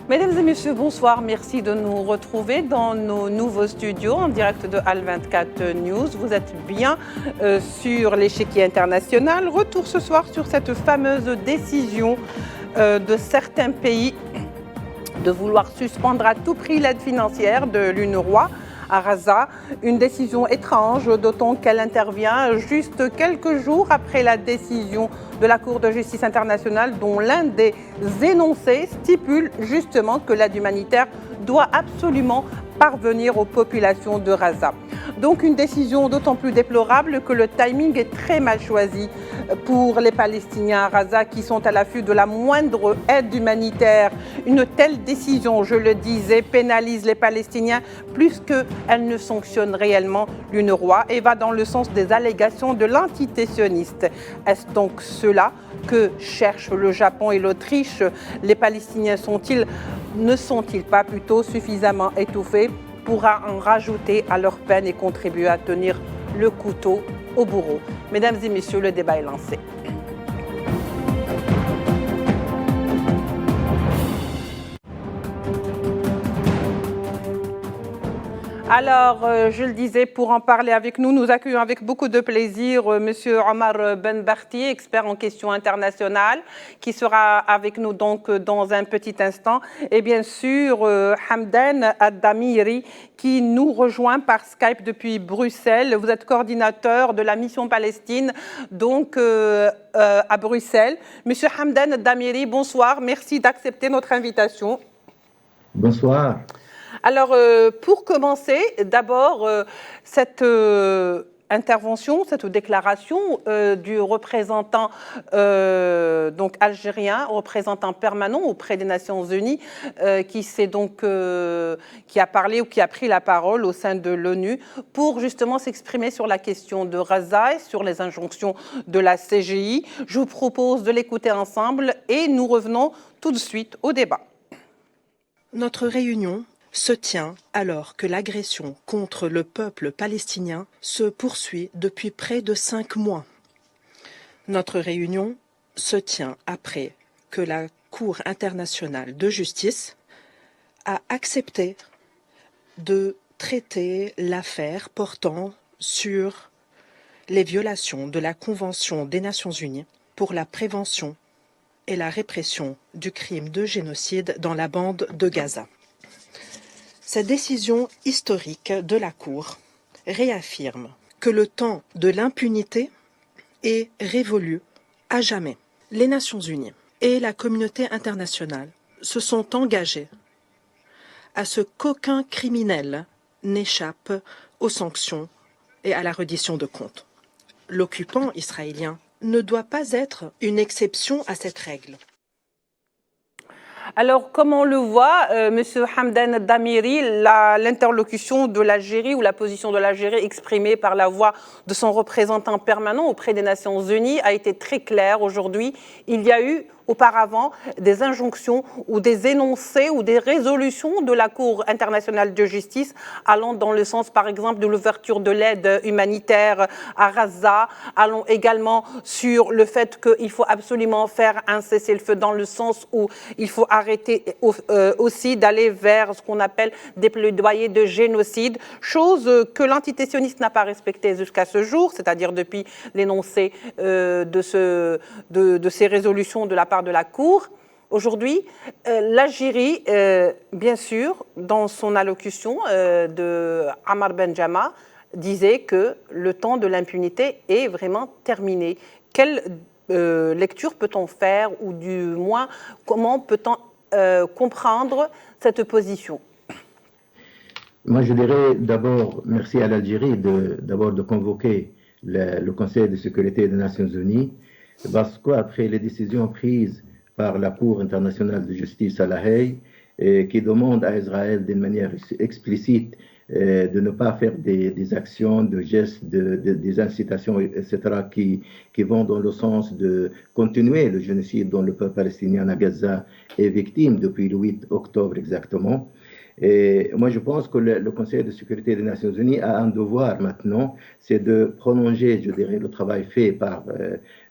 Mesdames et messieurs, bonsoir. Merci de nous retrouver dans nos nouveaux studios en direct de Al24 News. Vous êtes bien sur l'échiquier international. Retour ce soir sur cette fameuse décision de certains pays de vouloir suspendre à tout prix l'aide financière de l'UNRWA à Gaza. Une décision étrange, d'autant qu'elle intervient juste quelques jours après la décision de la Cour de justice internationale dont l'un des énoncés stipule justement que l'aide humanitaire doit absolument parvenir aux populations de Gaza. Donc une décision d'autant plus déplorable que le timing est très mal choisi pour les Palestiniens à Gaza qui sont à l'affût de la moindre aide humanitaire. Une telle décision, je le disais, pénalise les Palestiniens plus qu'elle ne sanctionne réellement l'UNRWA et va dans le sens des allégations de l'entité sioniste. Est-ce donc cela que cherchent le Japon et l'Autriche? Les Palestiniens ne sont-ils pas plutôt suffisamment étouffés pour en rajouter à leur peine et contribuer à tenir le couteau au bourreau? Mesdames et messieurs, le débat est lancé. Alors, je le disais, pour en parler avec nous, nous accueillons avec beaucoup de plaisir Monsieur Omar Benbarti, expert en questions internationales, qui sera avec nous donc dans un petit instant. Et bien sûr, Hamdan Ad-Damiri, qui nous rejoint par Skype depuis Bruxelles. Vous êtes coordinateur de la mission Palestine, donc à Bruxelles. Monsieur Hamdan Ad-Damiri, bonsoir. Merci d'accepter notre invitation. Bonsoir. Alors, pour commencer, d'abord, cette intervention, cette déclaration du représentant donc algérien, représentant permanent auprès des Nations Unies, qui a parlé ou qui a pris la parole au sein de l'ONU pour justement s'exprimer sur la question de Gaza et sur les injonctions de la CGI. Je vous propose de l'écouter ensemble et nous revenons tout de suite au débat. Notre réunion se tient alors que l'agression contre le peuple palestinien se poursuit depuis près de 5 mois. Notre réunion se tient après que la Cour internationale de justice a accepté de traiter l'affaire portant sur les violations de la Convention des Nations Unies pour la prévention et la répression du crime de génocide dans la bande de Gaza. Cette décision historique de la Cour réaffirme que le temps de l'impunité est révolu à jamais. Les Nations Unies et la communauté internationale se sont engagés à ce qu'aucun criminel n'échappe aux sanctions et à la reddition de comptes. L'occupant israélien ne doit pas être une exception à cette règle. Alors, comme on le voit, Monsieur Hamdan Damiri, l'interlocution de l'Algérie ou la position de l'Algérie exprimée par la voix de son représentant permanent auprès des Nations Unies a été très claire aujourd'hui. Il y a eu auparavant des injonctions ou des énoncés ou des résolutions de la Cour internationale de justice allant dans le sens, par exemple, de l'ouverture de l'aide humanitaire à Gaza, allant également sur le fait qu'il faut absolument faire un cessez-le-feu dans le sens où il faut arrêter aussi d'aller vers ce qu'on appelle des plaidoyers de génocide, chose que l'entité sioniste n'a pas respectée jusqu'à ce jour, c'est-à-dire depuis l'énoncé de ces résolutions de la part de la Cour. Aujourd'hui, l'Algérie, bien sûr, dans son allocution de Amar Benjama, disait que le temps de l'impunité est vraiment terminé. Quelle lecture peut-on faire, ou du moins, comment peut-on comprendre cette position? Moi, je dirais d'abord merci à l'Algérie de convoquer le Conseil de sécurité des Nations Unies, parce qu'après les décisions prises par la Cour internationale de justice à La Haye, qui demande à Israël d'une manière explicite de ne pas faire des actions, de gestes, des incitations, etc., qui vont dans le sens de continuer le génocide dont le peuple palestinien à Gaza est victime depuis le 8 octobre exactement. Et moi, je pense que le Conseil de sécurité des Nations Unies a un devoir maintenant, c'est de prolonger, je dirais, le travail fait par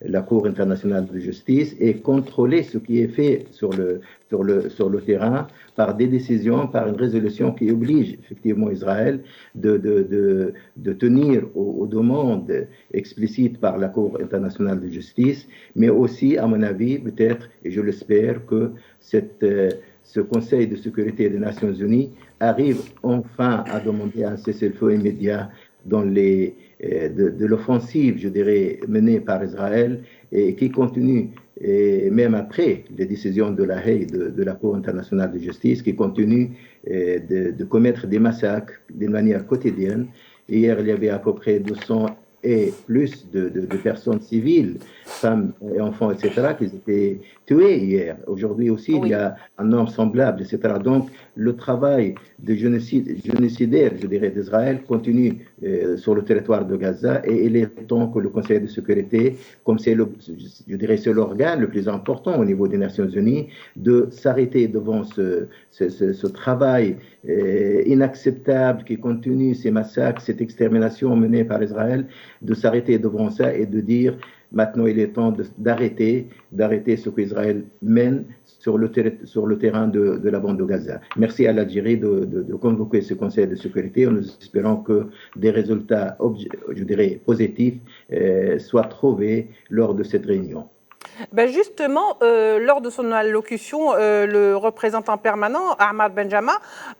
la Cour internationale de justice et contrôler ce qui est fait sur le terrain par des décisions, par une résolution qui oblige effectivement Israël de tenir aux demandes explicites par la Cour internationale de justice, mais aussi, à mon avis, peut-être, et je l'espère, que ce Conseil de sécurité des Nations Unies arrive enfin à demander un cessez-le-feu immédiat dans de l'offensive, je dirais, menée par Israël et qui continue, et même après les décisions de la Haye, de la Cour internationale de justice, qui continue de commettre des massacres de manière quotidienne. Hier, il y avait à peu près 200 et plus de personnes civiles, femmes et enfants, etc., qui étaient tués hier. Aujourd'hui aussi, il y a un nombre semblable, etc. Donc, le travail de génocidaire, je dirais, d'Israël continue sur le territoire de Gaza et il est temps que le Conseil de sécurité, comme c'est je dirais, c'est l'organe le plus important au niveau des Nations Unies, de s'arrêter devant ce travail inacceptable qui continue, ces massacres, cette extermination menée par Israël, de s'arrêter devant ça et de dire maintenant il est temps d'arrêter ce qu'Israël mène sur le terrain de la bande de Gaza. Merci à l'Algérie de convoquer ce Conseil de sécurité. Nous espérons que des résultats, je dirais, positifs soient trouvés lors de cette réunion. Ben justement, lors de son allocution, le représentant permanent, Ahmad Benjama,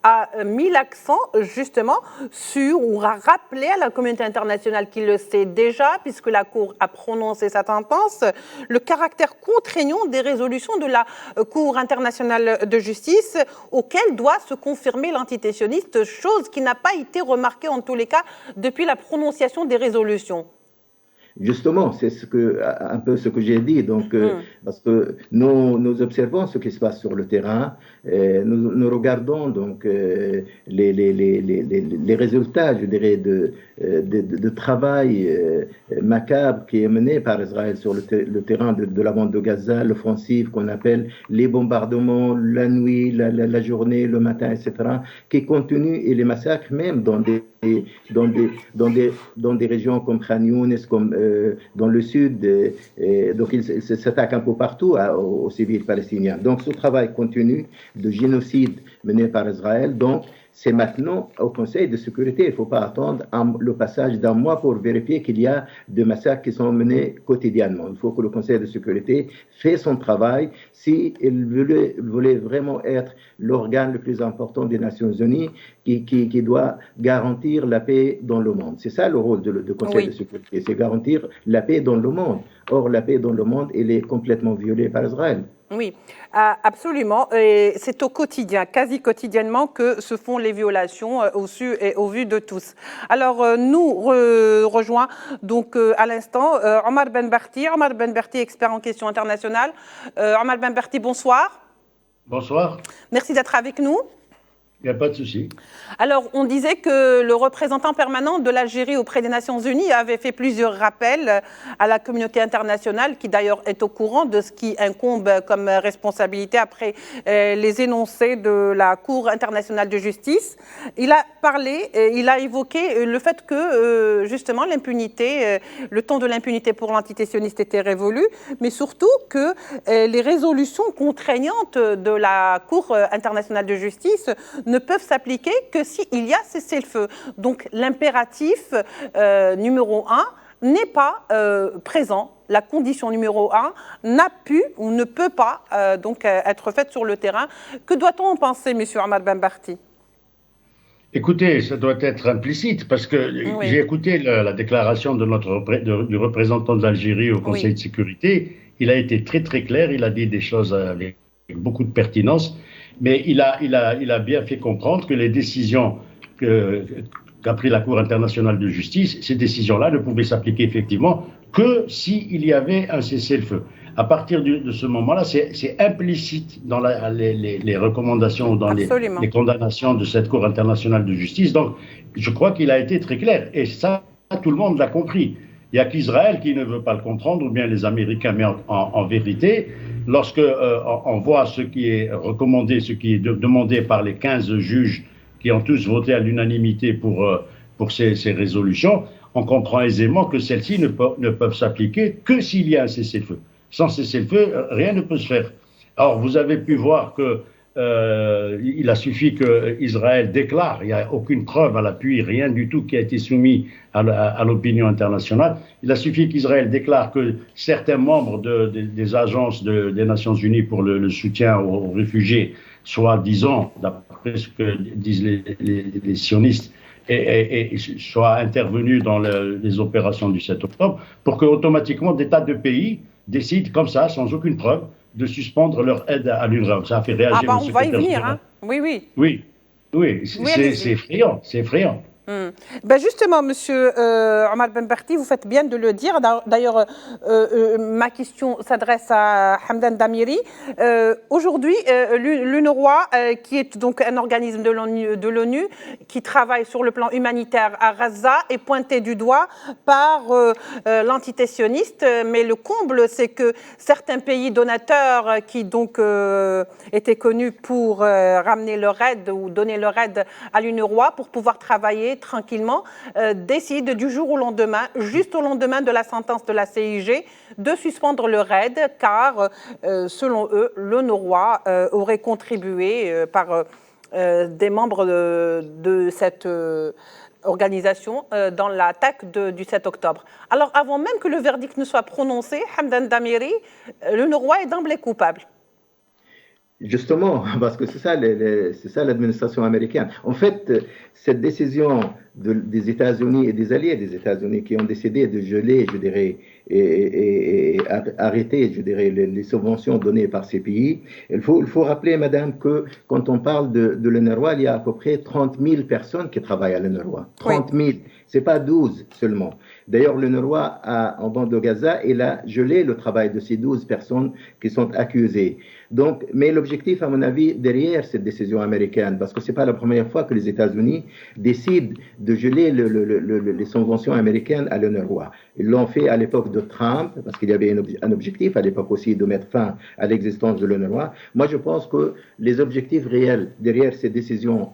a mis l'accent justement sur, ou a rappelé à la communauté internationale qui le sait déjà, puisque la Cour a prononcé sa sentence, le caractère contraignant des résolutions de la Cour internationale de justice, auquel doit se confirmer l'antitétionniste, chose qui n'a pas été remarquée en tous les cas depuis la prononciation des résolutions. Justement, c'est un peu ce que j'ai dit. Donc, parce que nous observons ce qui se passe sur le terrain, nous regardons donc les résultats, je dirais, de travail macabre qui est mené par Israël sur le terrain de la bande de Gaza, l'offensive qu'on appelle les bombardements la nuit, la journée, le matin, etc., qui continuent et les massacres même dans des régions comme Khan Younes, comme dans le sud, donc ils s'attaquent un peu partout aux civils palestiniens. Donc ce travail continu de génocide mené par Israël, donc c'est maintenant au Conseil de sécurité. Il ne faut pas attendre le passage d'un mois pour vérifier qu'il y a des massacres qui sont menés quotidiennement. Il faut que le Conseil de sécurité fasse son travail. S'il voulait vraiment être l'organe le plus important des Nations Unies qui doit garantir la paix dans le monde. C'est ça le rôle du Conseil de sécurité, c'est garantir la paix dans le monde. Or, la paix dans le monde, elle est complètement violée par Israël. Oui, absolument. Et c'est au quotidien, quasi quotidiennement, que se font les violations au su et au vu de tous. Alors, nous rejoint donc à l'instant Omar Benbarti. Omar Benbarti, expert en questions internationales. Omar Benbarti, bonsoir. Bonsoir. Merci d'être avec nous. Il n'y a pas de souci. Alors, on disait que le représentant permanent de l'Algérie auprès des Nations Unies avait fait plusieurs rappels à la communauté internationale, qui d'ailleurs est au courant de ce qui incombe comme responsabilité après les énoncés de la Cour internationale de justice. Il a parlé, il a évoqué le fait que, justement, l'impunité, le temps de l'impunité pour l'antitétionniste était révolu, mais surtout que les résolutions contraignantes de la Cour internationale de justice ne peuvent s'appliquer que s'il y a cessez-le-feu. Donc l'impératif numéro 1 n'est pas présent. La condition numéro 1 n'a pu ou ne peut pas donc être faite sur le terrain. Que doit-on en penser, M. Ahmad Benbarti ? Écoutez, ça doit être implicite parce que j'ai écouté la déclaration de du représentant de l'Algérie au Conseil de sécurité. Il a été très très clair, il a dit des choses avec beaucoup de pertinence. Mais il a bien fait comprendre que les décisions qu'a pris la Cour internationale de justice, ces décisions-là ne pouvaient s'appliquer effectivement que s'il y avait un cessez-le-feu. À partir de ce moment-là, c'est implicite dans les recommandations ou dans les condamnations de cette Cour internationale de justice. Donc, je crois qu'il a été très clair. Et ça, tout le monde l'a compris. Il n'y a qu'Israël qui ne veut pas le comprendre, ou bien les Américains. Mais en vérité, lorsque on voit ce qui est recommandé, ce qui est demandé par les 15 juges qui ont tous voté à l'unanimité pour ces résolutions, on comprend aisément que celles-ci ne peuvent s'appliquer que s'il y a un cessez-le-feu. Sans cessez-le-feu, rien ne peut se faire. Alors, vous avez pu voir que il a suffi qu'Israël déclare, il n'y a aucune preuve à l'appui, rien du tout qui a été soumis à l'opinion internationale. Il a suffi qu'Israël déclare que certains membres des agences des Nations Unies pour le soutien aux réfugiés, soi-disant, d'après ce que disent les sionistes, et soient intervenus dans les opérations du 7 octobre, pour qu'automatiquement des tas de pays décident comme ça, sans aucune preuve, de suspendre leur aide à l'UNRWA. Ça a fait réagir le on va y secrétaire venir, général. hein. Oui. C'est effrayant, c'est effrayant. Ben justement, Monsieur Omar Benberti, vous faites bien de le dire. D'ailleurs, ma question s'adresse à Hamdan Damiri. Aujourd'hui, l'UNRWA, qui est donc un organisme de l'ONU qui travaille sur le plan humanitaire à Gaza, est pointé du doigt par l'entité sioniste. Mais le comble, c'est que certains pays donateurs qui donc étaient connus pour ramener leur aide ou donner leur aide à l'UNRWA pour pouvoir travailler tranquillement, décident du jour au lendemain, juste au lendemain de la sentence de la CIG, de suspendre leur aide, car selon eux, l'UNRWA aurait contribué par des membres de cette organisation dans l'attaque du 7 octobre. Alors, avant même que le verdict ne soit prononcé, Hamdan Damiri, l'UNRWA est d'emblée coupable. Justement, parce que c'est ça l'administration américaine. En fait, cette décision des États-Unis et des alliés des États-Unis qui ont décidé de geler, je dirais, et arrêter, je dirais, les subventions données par ces pays, il faut rappeler, madame, que quand on parle de l'UNRWA, il y a à peu près 30 000 personnes qui travaillent à l'UNRWA. 30 000, c'est pas 12 seulement. D'ailleurs, l'UNRWA, en bande de Gaza, il a gelé le travail de ces 12 personnes qui sont accusées. Donc, mais l'objectif, à mon avis, derrière cette décision américaine, parce que c'est pas la première fois que les États-Unis décident de geler les subventions américaines à l'UNRWA. Ils l'ont fait à l'époque de Trump, parce qu'il y avait un objectif à l'époque aussi de mettre fin à l'existence de l'UNRWA. Moi, je pense que les objectifs réels derrière ces décisions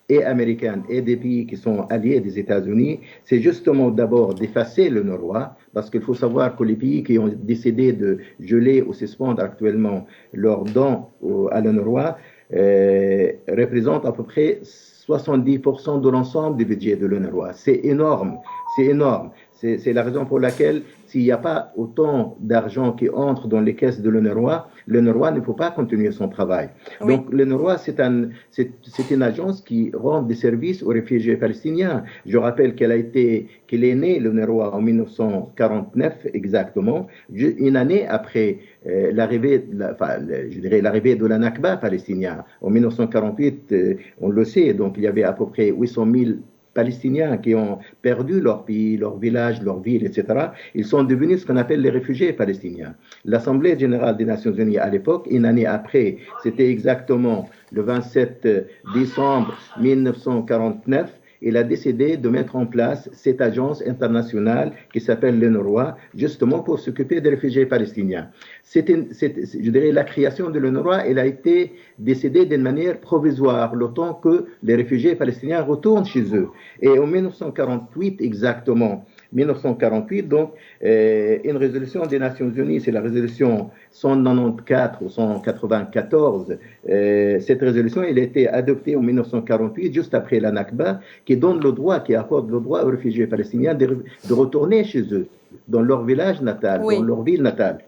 et américaines et des pays qui sont alliés des États-Unis, c'est justement d'abord d'effacer l'UNRWA, parce qu'il faut savoir que les pays qui ont décidé de geler ou suspendre actuellement leurs dons à l'UNRWA représentent à peu près 70% de l'ensemble du budget de l'UNRWA. C'est énorme, c'est énorme. C'est la raison pour laquelle, s'il n'y a pas autant d'argent qui entre dans les caisses de l'UNRWA ne peut pas continuer son travail. Oui. Donc, l'UNRWA, c'est une agence qui rend des services aux réfugiés palestiniens. Je rappelle qu'elle est née, l'UNRWA, en 1949 exactement, une année après l'arrivée de la Nakba palestinien. En 1948, on le sait, donc il y avait à peu près 800 000 Palestiniens qui ont perdu leur pays, leur village, leur ville, etc. Ils sont devenus ce qu'on appelle les réfugiés palestiniens. L'Assemblée générale des Nations Unies à l'époque, une année après, c'était exactement le 27 décembre 1949, il a décidé de mettre en place cette agence internationale qui s'appelle l'UNRWA, justement pour s'occuper des réfugiés palestiniens. Je dirais, la création de l'UNRWA, elle a été décidée d'une manière provisoire, le temps que les réfugiés palestiniens retournent chez eux. Et en 1948 exactement, 1948, donc, une résolution des Nations Unies, c'est la résolution 194 ou 194. Cette résolution, elle a été adoptée en 1948, juste après la Nakba, qui donne le droit, qui accorde le droit aux réfugiés palestiniens de retourner chez eux, dans leur village natal, dans leur ville natale.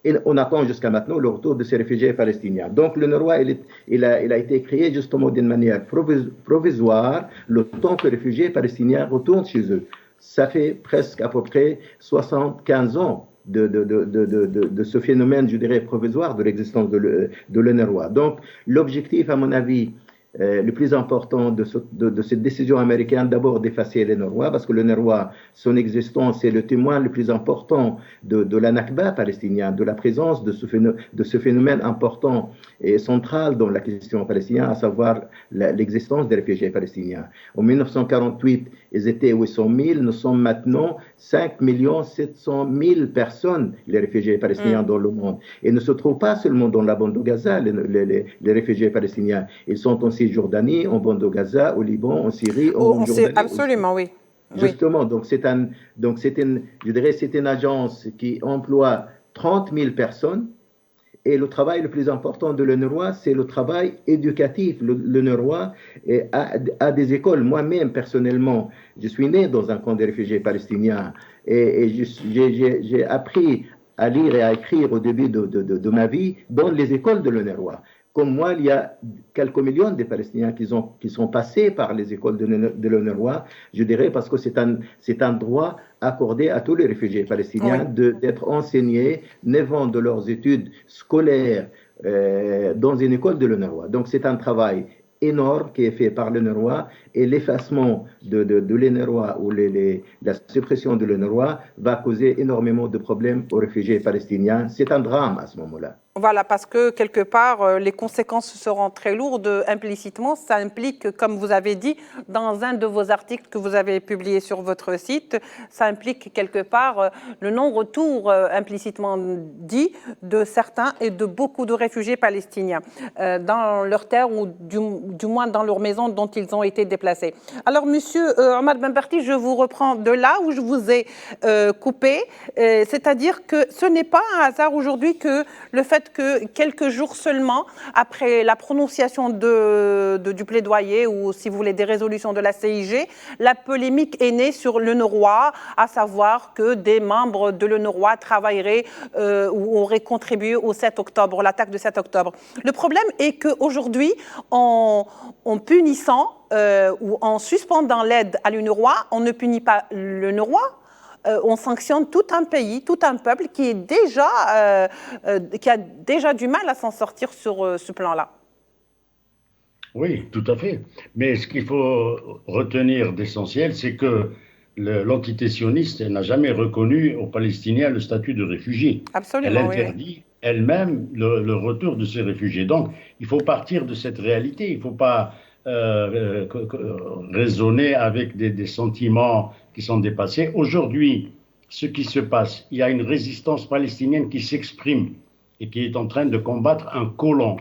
Et on attend jusqu'à maintenant le retour de ces réfugiés palestiniens. Donc l'UNRWA, il a été créé justement d'une manière provisoire, le temps que les réfugiés palestiniens retournent chez eux. Ça fait presque à peu près 75 ans de ce phénomène, je dirais, provisoire de l'existence de l'UNRWA. Donc, l'objectif, à mon avis, le plus important de cette décision américaine, d'abord d'effacer les Norrois, parce que le Norrois, son existence est le témoin le plus important de la Nakba palestinienne, de la présence de ce phénomène important et central dans la question palestinienne, à savoir l'existence des réfugiés palestiniens. En 1948, ils étaient 800 000, nous sommes maintenant 5 700 000 personnes, les réfugiés palestiniens dans le monde. Et ne se trouvent pas seulement dans la bande de Gaza, les réfugiés palestiniens. Ils sont en Cisjordanie, en bande de Gaza, au Liban, en Syrie, en Jordanie. Absolument, oui. Justement, donc c'est une agence qui emploie 30 000 personnes. Et le travail le plus important de l'UNRWA, c'est le travail éducatif. L'UNRWA a des écoles. Moi-même, personnellement, je suis né dans un camp de réfugiés palestiniens et j'ai appris à lire et à écrire au début de ma vie dans les écoles de l'UNRWA. Comme moi, il y a quelques millions de Palestiniens qui sont passés par les écoles de l'UNRWA, je dirais, parce que c'est un droit accordé à tous les réfugiés palestiniens d'être enseignés 9 ans de leurs études scolaires dans une école de l'UNRWA. Donc c'est un travail énorme qui est fait par l'UNRWA et l'effacement de l'UNRWA ou la suppression de l'UNRWA va causer énormément de problèmes aux réfugiés palestiniens. C'est un drame à ce moment-là. Voilà, parce que quelque part, les conséquences seront très lourdes. Implicitement, ça implique, comme vous avez dit, dans un de vos articles que vous avez publié sur votre site, ça implique quelque part le non-retour implicitement dit de certains et de beaucoup de réfugiés palestiniens dans leurs terres ou du moins dans leurs maisons dont ils ont été déplacés. Alors, monsieur Omar Benbarti, je vous reprends de là où je vous ai coupé, c'est-à-dire que ce n'est pas un hasard aujourd'hui que le fait que quelques jours seulement après la prononciation du plaidoyer ou, si vous voulez, des résolutions de la CIG, la polémique est née sur l'UNRWA, à savoir que des membres de l'UNRWA travailleraient ou auraient contribué au 7 octobre, l'attaque de 7 octobre. Le problème est qu'aujourd'hui, en punissant ou en suspendant l'aide à l'UNRWA, on ne punit pas l'UNRWA, on sanctionne tout un pays, tout un peuple qui a déjà du mal à s'en sortir sur ce plan-là. Oui, tout à fait. Mais ce qu'il faut retenir d'essentiel, c'est que l'entité sioniste n'a jamais reconnu aux Palestiniens le statut de réfugié. Absolument, elle interdit elle-même le retour de ces réfugiés. Donc, il faut partir de cette réalité. Il ne faut pas raisonner avec des sentiments qui sont dépassés. Aujourd'hui, ce qui se passe, il y a une résistance palestinienne qui s'exprime et qui est en train de combattre un colon,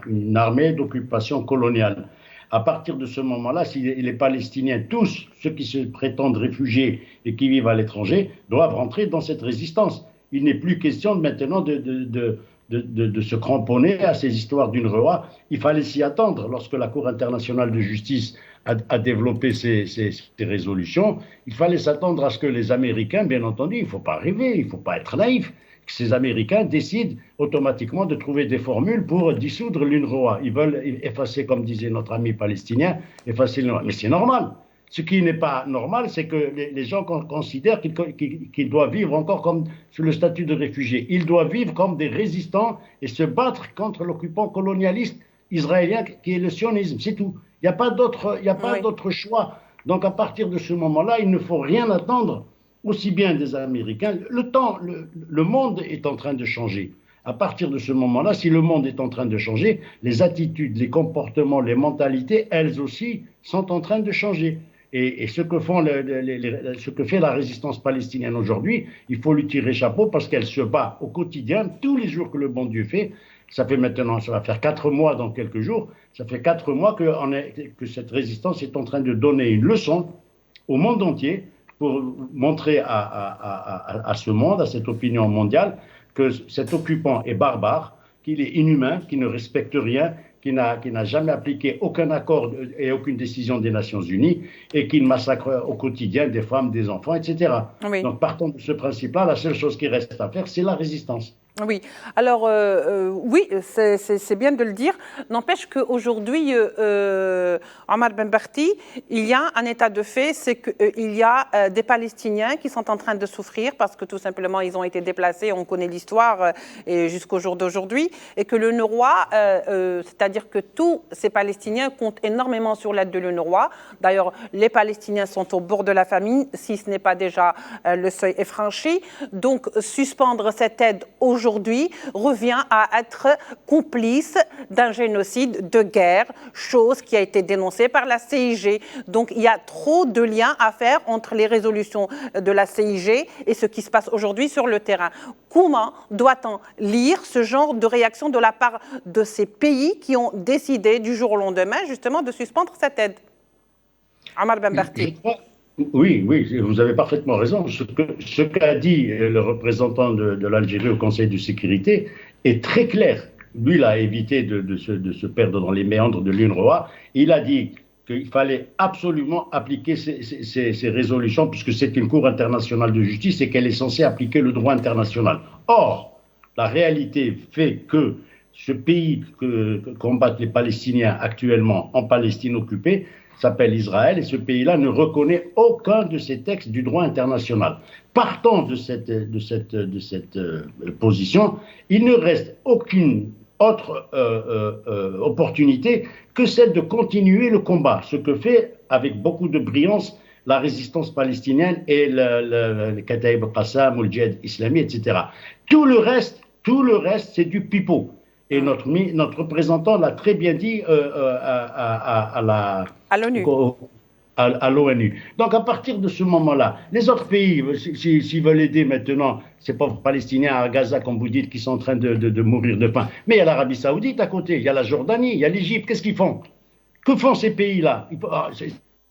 une armée d'occupation coloniale. À partir de ce moment-là, si les Palestiniens, tous ceux qui se prétendent réfugiés et qui vivent à l'étranger, doivent rentrer dans cette résistance. Il n'est plus question maintenant de se cramponner à ces histoires d'UNRWA. Il fallait s'y attendre lorsque la Cour internationale de justice a développé ces résolutions. Il fallait s'attendre à ce que les Américains, bien entendu, il ne faut pas rêver, il ne faut pas être naïf, que ces Américains décident automatiquement de trouver des formules pour dissoudre l'UNRWA. Ils veulent effacer, comme disait notre ami palestinien, effacer l'UNRWA. Mais c'est normal. Ce qui n'est pas normal, c'est que les gens considèrent qu'ils doivent vivre encore comme sous le statut de réfugiés. Ils doivent vivre comme des résistants et se battre contre l'occupant colonialiste israélien qui est le sionisme. C'est tout. Il n'y a pas d'autre choix. Donc à partir de ce moment-là, il ne faut rien attendre, aussi bien des Américains. Le monde est en train de changer. À partir de ce moment-là, si le monde est en train de changer, les attitudes, les comportements, les mentalités, elles aussi, sont en train de changer. Et ce que fait la résistance palestinienne aujourd'hui, il faut lui tirer chapeau parce qu'elle se bat au quotidien, tous les jours que le bon Dieu fait. Ça va faire 4 mois dans quelques jours, ça fait 4 mois que cette résistance est en train de donner une leçon au monde entier pour montrer à ce monde, à cette opinion mondiale, que cet occupant est barbare, qu'il est inhumain, qu'il ne respecte rien, qui n'a jamais appliqué aucun accord et aucune décision des Nations Unies et qui massacre au quotidien des femmes, des enfants, etc. Oui. Donc, partant de ce principe-là, la seule chose qui reste à faire, c'est la résistance. Oui, alors oui, c'est bien de le dire. N'empêche qu'aujourd'hui, Omar Ben Barti, il y a un état de fait, c'est qu'il y a des Palestiniens qui sont en train de souffrir parce que tout simplement ils ont été déplacés, on connaît l'histoire et jusqu'au jour d'aujourd'hui, et que l'UNRWA, c'est-à-dire que tous ces Palestiniens comptent énormément sur l'aide de l'UNRWA. D'ailleurs, les Palestiniens sont au bord de la famine, si ce n'est pas déjà le seuil est franchi. Donc, suspendre cette aide aujourd'hui revient à être complice d'un génocide de guerre, chose qui a été dénoncée par la CIG. Donc il y a trop de liens à faire entre les résolutions de la CIG et ce qui se passe aujourd'hui sur le terrain. Comment doit-on lire ce genre de réaction de la part de ces pays qui ont décidé du jour au lendemain justement de suspendre cette aide? Omar Ben Barti. Oui, vous avez parfaitement raison. Ce qu'a dit le représentant de l'Algérie au Conseil de sécurité est très clair. Lui, il a évité de se perdre dans les méandres de l'UNRWA. Il a dit qu'il fallait absolument appliquer ces résolutions, puisque c'est une Cour internationale de justice et qu'elle est censée appliquer le droit international. Or, la réalité fait que ce pays que combattent les Palestiniens actuellement en Palestine occupée s'appelle Israël, et ce pays-là ne reconnaît aucun de ces textes du droit international. Partant de cette position, il ne reste aucune autre opportunité que celle de continuer le combat, ce que fait avec beaucoup de brillance la résistance palestinienne et le Kataïb Qassam ou le djihad islami, etc. Tout le reste, c'est du pipeau. Et notre représentant l'a très bien dit à l'ONU. À l'ONU. Donc, à partir de ce moment-là, les autres pays, s'ils veulent aider maintenant ces pauvres Palestiniens à Gaza, comme vous dites, qui sont en train de mourir de faim, mais il y a l'Arabie Saoudite à côté, il y a la Jordanie, il y a l'Égypte, qu'est-ce qu'ils font? Que font ces pays-là?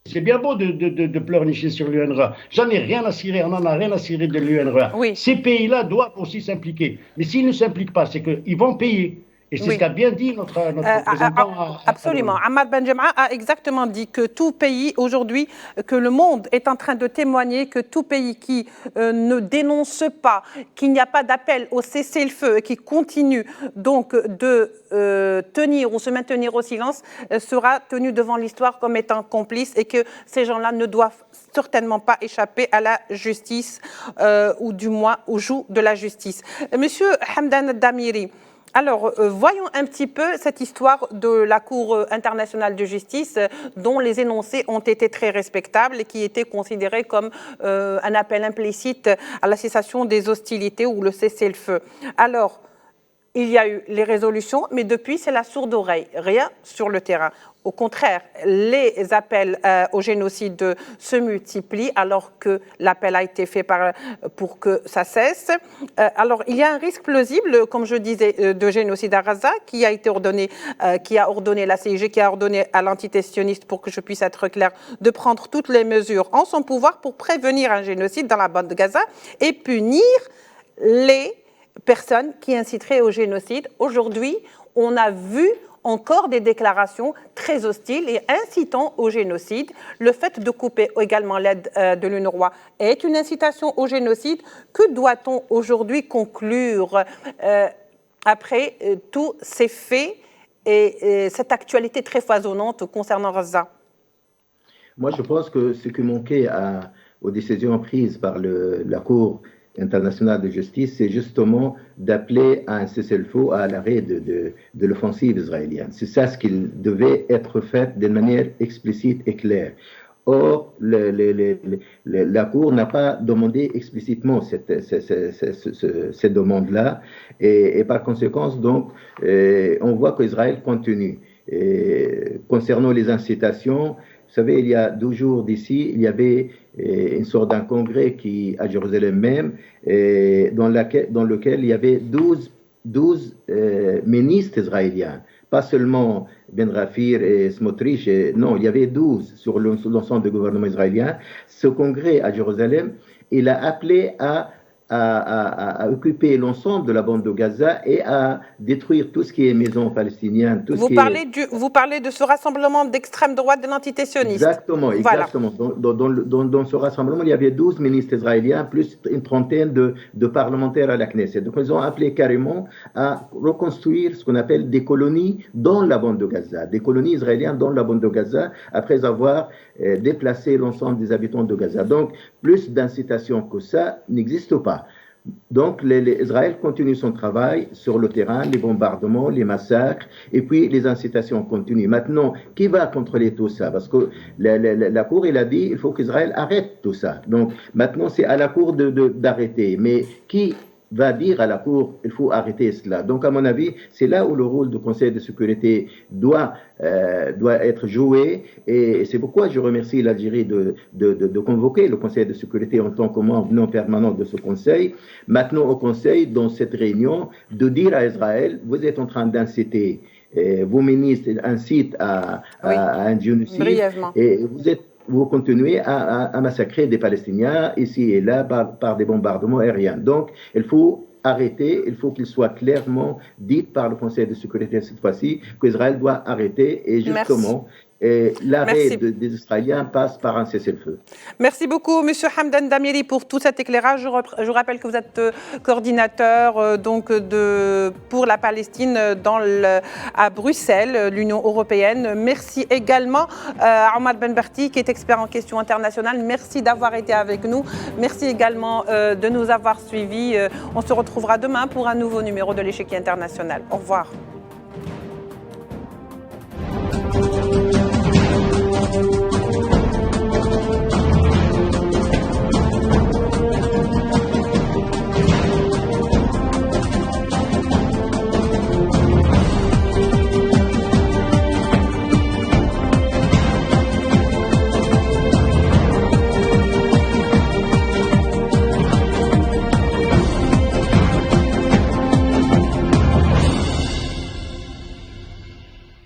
C'est bien beau de pleurnicher sur l'UNRWA. J'en ai rien à cirer, on n'en a rien à cirer de l'UNRWA. Oui. Ces pays-là doivent aussi s'impliquer. Mais s'ils ne s'impliquent pas, c'est qu'ils vont payer. Et c'est ce qu'a bien dit notre représentant. Absolument. Ahmad Benjam'a a exactement dit que tout pays aujourd'hui, que le monde est en train de témoigner que tout pays qui ne dénonce pas, qu'il n'y a pas d'appel au cessez-le-feu et qui continue donc de tenir ou se maintenir au silence, sera tenu devant l'histoire comme étant complice et que ces gens-là ne doivent certainement pas échapper à la justice ou du moins au joug de la justice. Monsieur Hamdan Damiri, alors, voyons un petit peu cette histoire de la Cour internationale de justice dont les énoncés ont été très respectables et qui étaient considérés comme un appel implicite à la cessation des hostilités ou le cessez-le-feu. Alors, il y a eu les résolutions, mais depuis, c'est la sourde oreille, rien sur le terrain. Au contraire, les appels au génocide se multiplient alors que l'appel a été fait pour que ça cesse. Alors, il y a un risque plausible, comme je disais, de génocide à Gaza qui a été ordonné, qui a ordonné la CIG, qui a ordonné à l'entité sioniste, pour que je puisse être clair, de prendre toutes les mesures en son pouvoir pour prévenir un génocide dans la bande de Gaza et punir les personnes qui inciteraient au génocide. Aujourd'hui, on a vu encore des déclarations très hostiles et incitant au génocide. Le fait de couper également l'aide de l'UNRWA est une incitation au génocide. Que doit-on aujourd'hui conclure après tous ces faits et cette actualité très foisonnante concernant Gaza? Moi, je pense que ce qui manquait aux décisions prises par la Cour internationale de justice, c'est justement d'appeler à un cessez-le-feu, à l'arrêt de l'offensive israélienne. C'est ça ce qui devait être fait d'une manière explicite et claire. Or, la Cour n'a pas demandé explicitement cette demande-là, et par conséquent, donc, on voit qu'Israël continue. Concernant les incitations, vous savez, il y a 12 jours d'ici, il y avait une sorte d'un congrès à Jérusalem même, dans lequel il y avait 12 ministres israéliens, pas seulement Ben Rafir et Smotrich, non, il y avait 12 sur l'ensemble du gouvernement israélien. Ce congrès à Jérusalem, il a appelé à à occuper l'ensemble de la bande de Gaza et à détruire tout ce qui est maison palestinienne. Vous parlez de ce rassemblement d'extrême droite de l'entité sioniste. Exactement, exactement. Voilà. Dans ce rassemblement, il y avait 12 ministres israéliens, plus une trentaine de parlementaires à la Knesset. Donc, ils ont appelé carrément à reconstruire ce qu'on appelle des colonies dans la bande de Gaza, des colonies israéliennes dans la bande de Gaza, après avoir déplacé l'ensemble des habitants de Gaza. Donc, plus d'incitation que ça n'existe pas. Donc, Israël continue son travail sur le terrain, les bombardements, les massacres, et puis les incitations continuent. Maintenant, qui va contrôler tout ça? Parce que la Cour, il a dit il faut qu'Israël arrête tout ça. Donc, maintenant, c'est à la Cour d'arrêter. Mais qui va dire à la Cour il faut arrêter cela? Donc, à mon avis, c'est là où le rôle du Conseil de sécurité doit être joué. Et c'est pourquoi je remercie l'Algérie de convoquer le Conseil de sécurité en tant que membre non permanent de ce Conseil. Maintenant, au Conseil, dans cette réunion, de dire à Israël vous êtes en train d'inciter, vos ministres incitent à un génocide. Brièvement. Et vous continuez à massacrer des Palestiniens ici et là par des bombardements aériens. Donc, il faut arrêter, il faut qu'il soit clairement dit par le Conseil de sécurité cette fois-ci qu'Israël doit arrêter et justement l'arrêt des Israéliens passe par un cessez-le-feu. Merci beaucoup, M. Hamdan Damiri, pour tout cet éclairage. Je rappelle que vous êtes coordinateur pour la Palestine à Bruxelles, l'Union européenne. Merci également à Omar Benberti, qui est expert en questions internationales. Merci d'avoir été avec nous. Merci également de nous avoir suivis. On se retrouvera demain pour un nouveau numéro de l'Échiquier international. Au revoir.